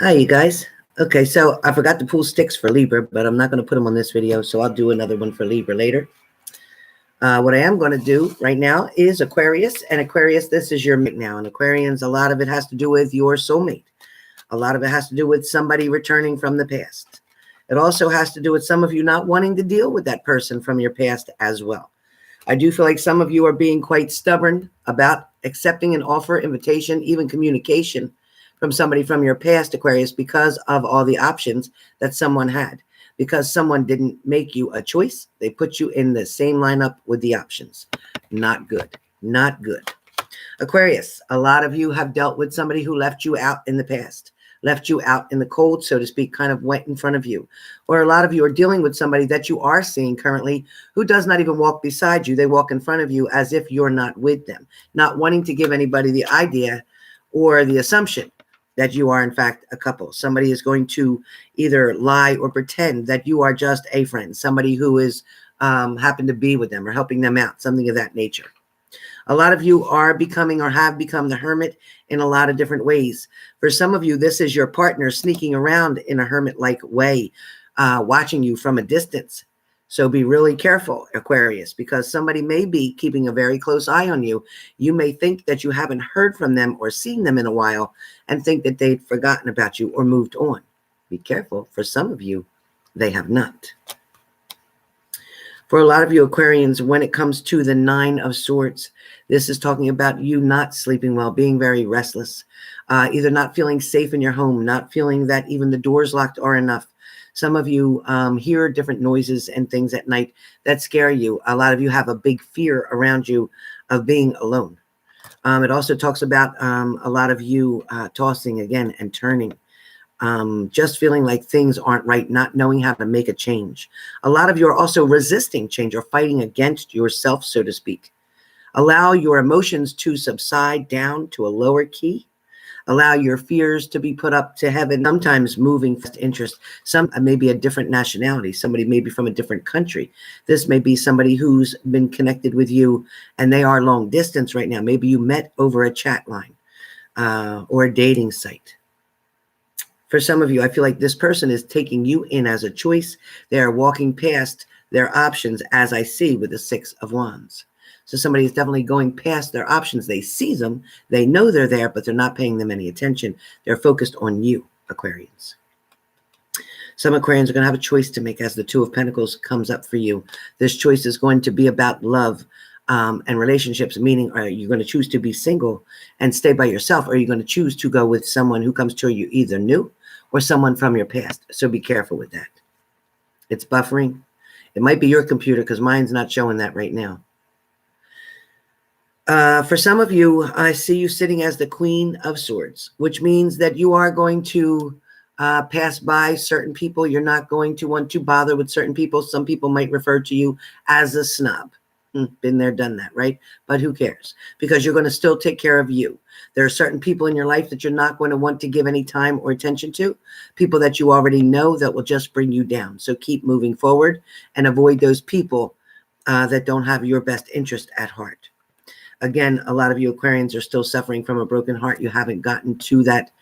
Hi, you guys. Okay, so I forgot to pull sticks for Libra, but I'm not going to put them on this video, so I'll do another one for Libra later. What I am going to do right now is Aquarius, and Aquarius, this is your mate now. And Aquarians, a lot of it has to do with your soulmate. A lot of it has to do with somebody returning from the past. It also has to do with some of you not wanting to deal with that person from your past as well. I do feel like some of you are being quite stubborn about accepting an offer, invitation, even communication from somebody from your past, Aquarius, because of all the options that someone had. Because someone didn't make you a choice, they put you in the same lineup with the options. Not good. Not good. Aquarius, a lot of you have dealt with somebody who left you out in the past, left you out in the cold, so to speak, kind of went in front of you. Or a lot of you are dealing with somebody that you are seeing currently who does not even walk beside you. They walk in front of you as if you're not with them, not wanting to give anybody the idea or the assumption that you are in fact a couple. Somebody is going to either lie or pretend that you are just a friend, somebody who is happened to be with them or helping them out, something of that nature. A lot of you are becoming or have become the hermit in a lot of different ways. For some of you, this is your partner sneaking around in a hermit-like way, watching you from a distance. So be really careful, Aquarius, because somebody may be keeping a very close eye on you. You may think that you haven't heard from them or seen them in a while and think that they've forgotten about you or moved on. Be careful. For some of you, they have not. For a lot of you Aquarians, when it comes to the Nine of Swords, this is talking about you not sleeping well, being very restless, either not feeling safe in your home, not feeling that even the doors locked are enough. Some of you hear different noises and things at night that scare you. A lot of you have a big fear around you of being alone. It also talks about a lot of you tossing again and turning. Just feeling like things aren't right, not knowing how to make a change. A lot of you are also resisting change or fighting against yourself, so to speak. Allow your emotions to subside down to a lower key. Allow your fears to be put up to heaven, sometimes moving interest. Some may be a different nationality. Somebody may be from a different country. This may be somebody who's been connected with you and they are long distance right now. Maybe you met over a chat line or a dating site. For some of you, I feel like this person is taking you in as a choice. They are walking past their options, as I see with the Six of Wands. So somebody is definitely going past their options. They see them. They know they're there, but they're not paying them any attention. They're focused on you, Aquarians. Some Aquarians are going to have a choice to make as the Two of Pentacles comes up for you. This choice is going to be about love and relationships, meaning are you going to choose to be single and stay by yourself, or are you going to choose to go with someone who comes to you either new or someone from your past? So be careful with that. It's buffering. It might be your computer because mine's not showing that right now. For some of you, I see you sitting as the Queen of Swords, which means that you are going to pass by certain people. You're not going to want to bother with certain people. Some people might refer to you as a snob. Been there, done that, right? But who cares? Because you're going to still take care of you. There are certain people in your life that you're not going to want to give any time or attention to, people that you already know that will just bring you down. So keep moving forward and avoid those people that don't have your best interest at heart. Again, a lot of you Aquarians are still suffering from a broken heart. You haven't gotten to that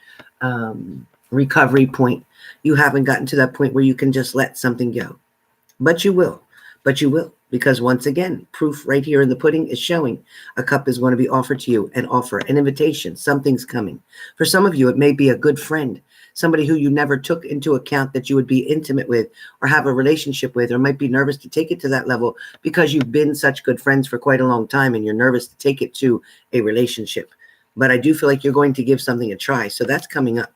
recovery point. You haven't gotten to that point where you can just let something go. But you will. But you will. Because once again, proof right here in the pudding is showing a cup is going to be offered to you, an offer, an invitation, something's coming. For some of you, it may be a good friend, somebody who you never took into account that you would be intimate with or have a relationship with, or might be nervous to take it to that level because you've been such good friends for quite a long time and you're nervous to take it to a relationship. But I do feel like you're going to give something a try. So that's coming up.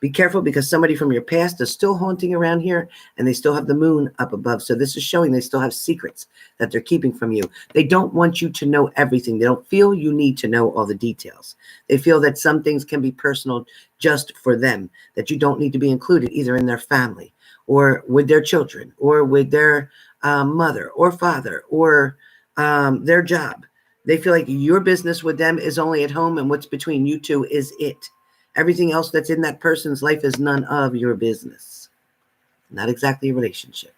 Be careful because somebody from your past is still haunting around here and they still have the moon up above. So this is showing they still have secrets that they're keeping from you. They don't want you to know everything. They don't feel you need to know all the details. They feel that some things can be personal just for them, that you don't need to be included either in their family or with their children or with their mother or father or their job. They feel like your business with them is only at home and what's between you two is it. Everything else that's in that person's life is none of your business. Not exactly a relationship.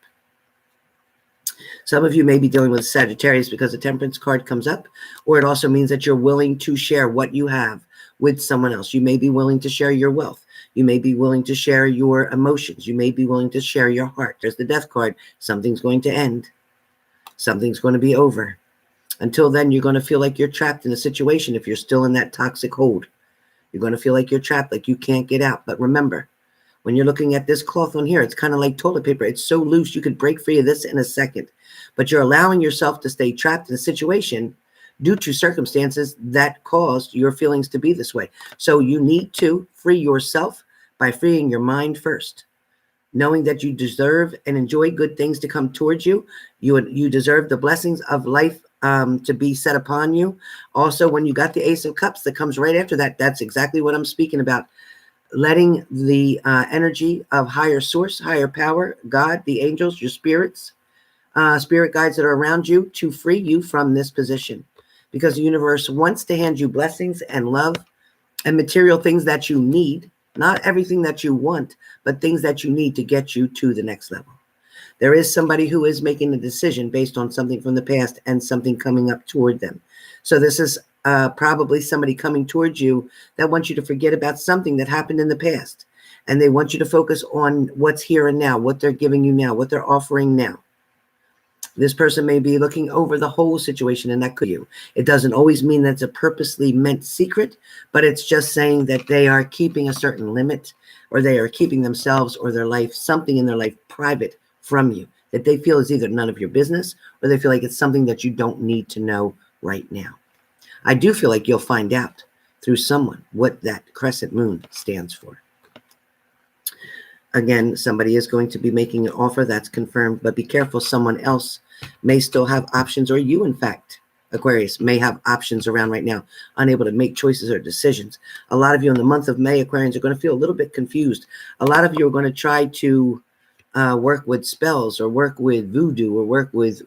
Some of you may be dealing with Sagittarius because the Temperance card comes up, or it also means that you're willing to share what you have with someone else. You may be willing to share your wealth. You may be willing to share your emotions. You may be willing to share your heart. There's the Death card. Something's going to end. Something's going to be over. Until then, you're going to feel like you're trapped in a situation if you're still in that toxic hold. You're going to feel like you're trapped, like you can't get out. But remember, when you're looking at this cloth on here, it's kind of like toilet paper. It's so loose, you could break free of this in a second. But you're allowing yourself to stay trapped in a situation due to circumstances that caused your feelings to be this way. So you need to free yourself by freeing your mind first. Knowing that you deserve and enjoy good things to come towards you. You deserve the blessings of life to be set upon you. Also, when you got the Ace of Cups that comes right after that, that's exactly what I'm speaking about. Letting the energy of higher source, higher power, God, the angels, your spirits, spirit guides that are around you to free you from this position. Because the universe wants to hand you blessings and love and material things that you need. Not everything that you want, but things that you need to get you to the next level. There is somebody who is making a decision based on something from the past and something coming up toward them. So this is probably somebody coming towards you that wants you to forget about something that happened in the past. And they want you to focus on what's here and now, what they're giving you now, what they're offering now. This person may be looking over the whole situation, and that could be you. It doesn't always mean that's a purposely meant secret, but it's just saying that they are keeping a certain limit, or they are keeping themselves or their life, something in their life private from you, that they feel is either none of your business, or they feel like it's something that you don't need to know right now. I do feel like you'll find out through someone what that crescent moon stands for. Again, somebody is going to be making an offer that's confirmed, but be careful. Someone else may still have options, or you, in fact, Aquarius, may have options around right now, unable to make choices or decisions. A lot of you in the month of May, Aquarians, are going to feel a little bit confused. A lot of you are going to try to work with spells, or work with voodoo, or work with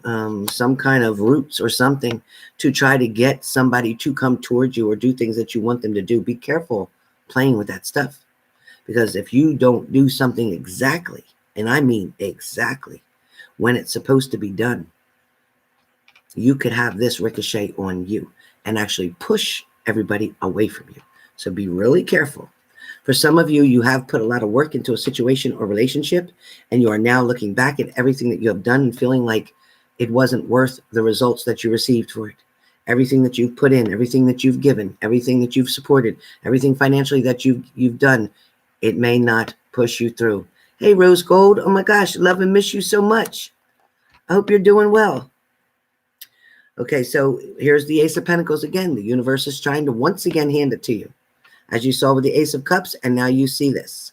some kind of roots or something to try to get somebody to come towards you or do things that you want them to do. Be careful playing with that stuff. Because if you don't do something exactly, and I mean exactly, when it's supposed to be done, you could have this ricochet on you and actually push everybody away from you. So be really careful. For some of you, you have put a lot of work into a situation or relationship, and you are now looking back at everything that you have done and feeling like it wasn't worth the results that you received for it. Everything that you've put in, everything that you've given, everything that you've supported, everything financially that you've done, it may not push you through. Hey, Rose Gold. Oh my gosh, love and miss you so much. I hope you're doing well. Okay, so here's the Ace of Pentacles again. The universe is trying to once again hand it to you. As you saw with the Ace of Cups, and now you see this.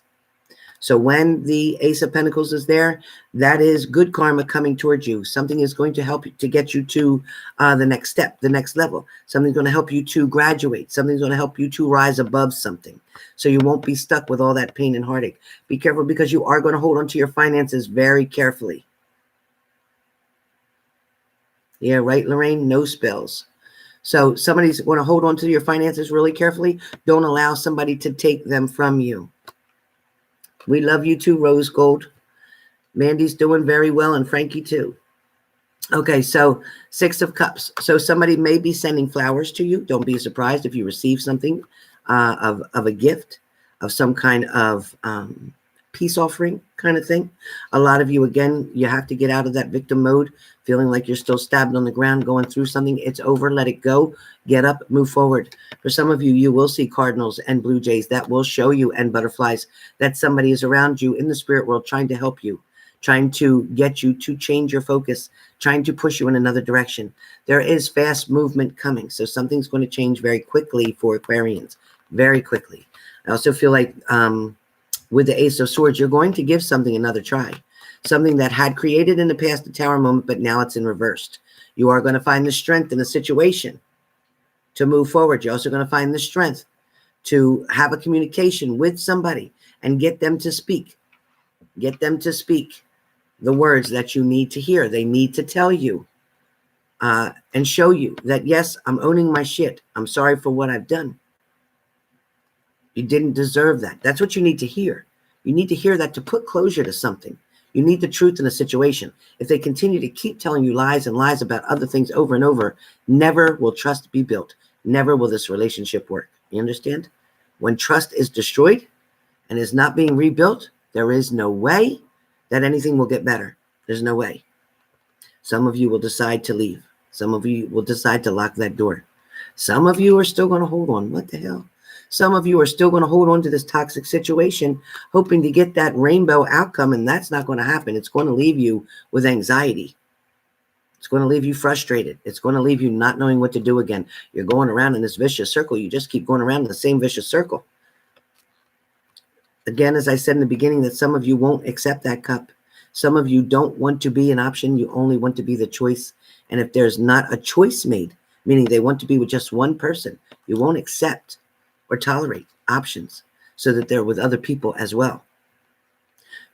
So when the Ace of Pentacles is there, that is good karma coming towards you. Something is going to help you to get you to the next step, the next level. Something's going to help you to graduate. Something's going to help you to rise above something. So you won't be stuck with all that pain and heartache. Be careful, because you are going to hold on to your finances very carefully. Yeah, right, Lorraine? No spells. So somebody's going to hold on to your finances really carefully. Don't allow somebody to take them from you. We love you too, Rose Gold. Mandy's doing very well, and Frankie too. Okay, so Six of Cups. So somebody may be sending flowers to you. Don't be surprised if you receive something of a gift, of some kind of peace offering kind of thing. A lot of you, again, you have to get out of that victim mode, feeling like you're still stabbed on the ground, going through something. It's over. Let it go. Get up. Move forward. For some of you, you will see cardinals and blue jays. That will show you, and butterflies, that somebody is around you in the spirit world trying to help you, trying to get you to change your focus, trying to push you in another direction. There is fast movement coming. So something's going to change very quickly for Aquarians. Very quickly. I also feel like with the Ace of Swords, you're going to give something another try. Something that had created in the past a tower moment, but now it's in reversed. You are going to find the strength in a situation to move forward. You're also going to find the strength to have a communication with somebody and get them to speak. Get them to speak the words that you need to hear. They need to tell you and show you that, yes, I'm owning my shit. I'm sorry for what I've done. You didn't deserve that. That's what you need to hear. You need to hear that to put closure to something. You need the truth in a situation. If they continue to keep telling you lies and lies about other things over and over, never will trust be built. Never will this relationship work. You understand? When trust is destroyed, and is not being rebuilt, there is no way that anything will get better. There's no way. Some of you will decide to leave. Some of you will decide to lock that door. Some of you are still going to hold on. What the hell? Some of you are still going to hold on to this toxic situation, hoping to get that rainbow outcome, and that's not going to happen. It's going to leave you with anxiety. It's going to leave you frustrated. It's going to leave you not knowing what to do again. You're going around in this vicious circle. You just keep going around in the same vicious circle. Again, as I said in the beginning, that some of you won't accept that cup. Some of you don't want to be an option. You only want to be the choice. And if there's not a choice made, meaning they want to be with just one person, you won't accept or tolerate options so that they're with other people as well.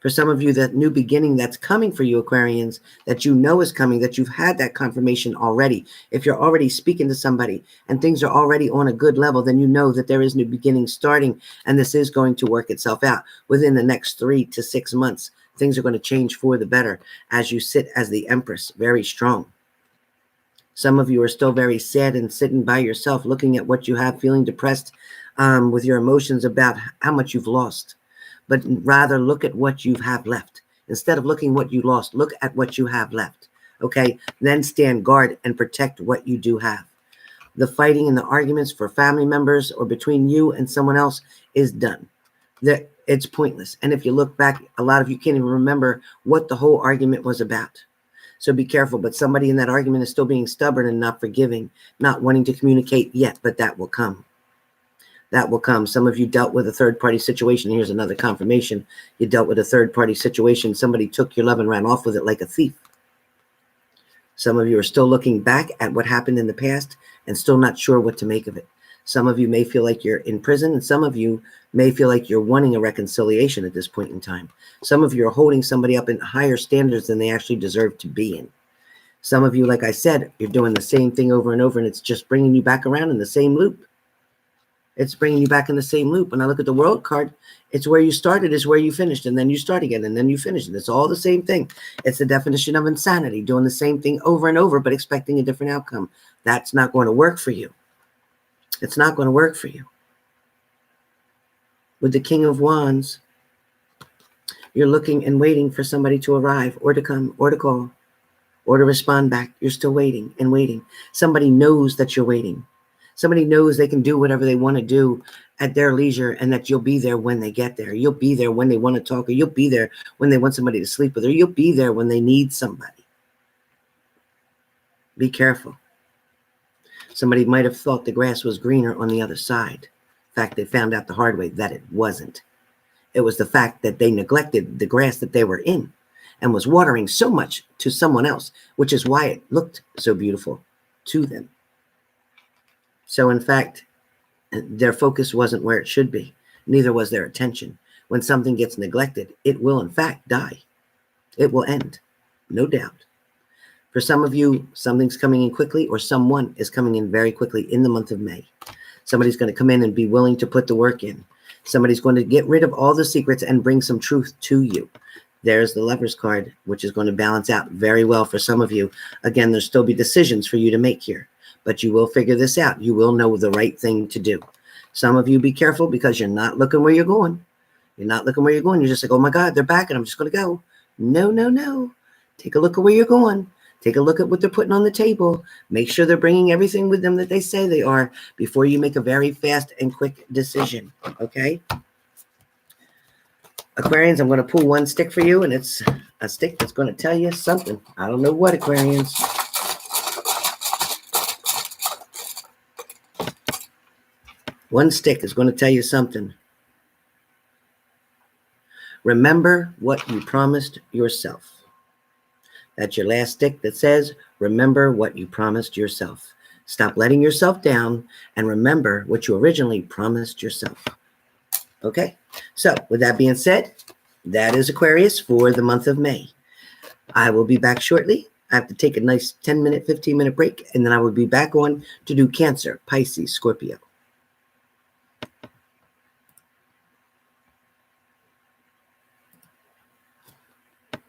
For some of you, that new beginning that's coming for you, Aquarians, that you know is coming, that you've had that confirmation already. If you're already speaking to somebody and things are already on a good level, then you know that there is new beginning starting, and this is going to work itself out within the next 3 to 6 months. Things are going to change for the better as you sit as the Empress, very strong. Some of you are still very sad and sitting by yourself, looking at what you have, feeling depressed with your emotions about how much you've lost. But rather look at what you have left. Instead of looking what you lost, look at what you have left. Okay? Then stand guard and protect what you do have. The fighting and the arguments for family members or between you and someone else is done. It's pointless. And if you look back, a lot of you can't even remember what the whole argument was about. So be careful. But somebody in that argument is still being stubborn and not forgiving, not wanting to communicate yet, but that will come. That will come. Some of you dealt with a third-party situation. Here's another confirmation. You dealt with a third-party situation. Somebody took your love and ran off with it like a thief. Some of you are still looking back at what happened in the past and still not sure what to make of it. Some of you may feel like you're in prison, and some of you may feel like you're wanting a reconciliation at this point in time. Some of you are holding somebody up in higher standards than they actually deserve to be in. Some of you, like I said, you're doing the same thing over and over, and it's just bringing you back around in the same loop. It's bringing you back in the same loop. When I look at the World card, it's where you started is where you finished, and then you start again, and then you finish. And it's all the same thing. It's the definition of insanity, doing the same thing over and over, but expecting a different outcome. That's not going to work for you. It's not going to work for you. With the King of Wands, you're looking and waiting for somebody to arrive or to come or to call or to respond back. You're still waiting and waiting. Somebody knows that you're waiting. Somebody knows they can do whatever they want to do at their leisure, and that you'll be there when they get there. You'll be there when they want to talk, or you'll be there when they want somebody to sleep with, or you'll be there when they need somebody. Be careful. Somebody might have thought the grass was greener on the other side. In fact, they found out the hard way that it wasn't. It was the fact that they neglected the grass that they were in and was watering so much to someone else, which is why it looked so beautiful to them. So in fact, their focus wasn't where it should be. Neither was their attention. When something gets neglected, it will in fact die. It will end, no doubt. For some of you, something's coming in quickly, or someone is coming in very quickly in the month of May. Somebody's going to come in and be willing to put the work in. Somebody's going to get rid of all the secrets and bring some truth to you. There's the Lover's card, which is going to balance out very well for some of you. Again, there'll still be decisions for you to make here, but you will figure this out. You will know the right thing to do. Some of you be careful because you're not looking where you're going. You're not looking where you're going. You're just like, oh my God, they're back and I'm just going to go. No, no, no. Take a look at where you're going. Take a look at what they're putting on the table. Make sure they're bringing everything with them that they say they are before you make a very fast and quick decision. Okay? Aquarians, I'm going to pull one stick for you, and it's a stick that's going to tell you something. I don't know what, Aquarians. One stick is going to tell you something. Remember what you promised yourself. That's your last stick that says, remember what you promised yourself. Stop letting yourself down and remember what you originally promised yourself. Okay? So, with that being said, that is Aquarius for the month of May. I will be back shortly. I have to take a nice 10-minute, 15-minute break, and then I will be back on to do Cancer, Pisces, Scorpio.